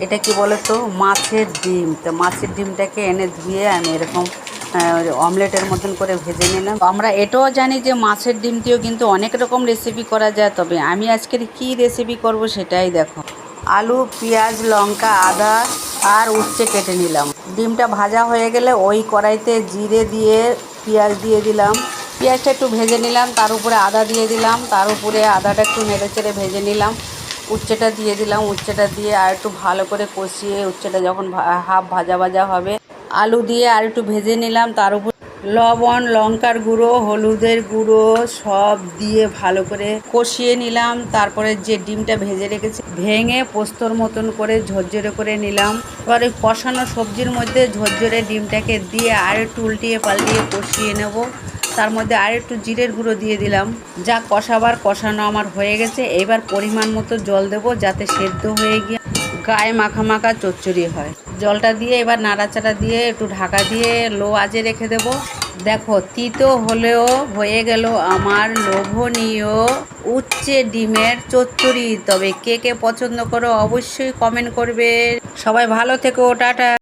এটা কি বলে তো, মাছের ডিম। তো মাছের ডিমটাকে এনে ধুয়ে আমি এরকম অমলেটের মতন করে ভেজে নিলাম। আমরা এটাও জানি যে মাছের ডিম দিয়েও কিন্তু অনেক রকম রেসিপি করা যায়, তবে আমি আজকের কি রেসিপি করব সেটাই দেখো। আলু, পেঁয়াজ, লঙ্কা, আদা আর উচ্ছে কেটে নিলাম। ডিমটা ভাজা হয়ে গেলে ওই কড়াইতে জিরে দিয়ে পেঁয়াজ দিয়ে দিলাম। পেঁয়াজটা একটু ভেজে নিলাম, তার উপরে আদা দিয়ে দিলাম, তার উপরে আদাটা একটু নেড়ে চেড়ে ভেজে নিলাম। উচ্ছেটা দিয়ে দিলাম, উচ্ছেটা দিয়ে আর একটু ভালো করে কষিয়ে উচ্ছেটা যখন হাফ ভাজা ভাজা হবে, আলু দিয়ে আর একটু ভেজে নিলাম। তার উপর লবণ, লঙ্কার গুঁড়ো, হলুদের গুঁড়ো সব দিয়ে ভালো করে কষিয়ে নিলাম। তারপরে যে ডিমটা ভেজে রেখেছি ভেঙে পোস্তর মতন করে ঝরঝরে করে নিলাম। এবার ওই কষানো সবজির মধ্যে ঝরঝরে ডিমটাকে দিয়ে আর একটু উল্টিয়ে পাল্টিয়ে কষিয়ে নেব। তার মধ্যে আর একটু জিরের গুঁড়ো দিয়ে দিলাম। যা কষানো আমার হয়ে গেছে। এবার পরিমাণ মতো জল দেবো, যাতে সেদ্ধ হয়ে গিয়ে গায়ে মাখা মাখা চচ্চড়ি হয়। জলটা দিয়ে এবার নাড়াচাড়া দিয়ে একটু ঢাকা দিয়ে লো আঁচে রেখে দেবো। দেখো, তিতো হলেও হয়ে গেল আমার লোভনীয় উচ্ছে ডিমের চচ্চড়ি। তবে কে কে পছন্দ করো অবশ্যই কমেন্ট করবে। সবাই ভালো থেকো, টাটা।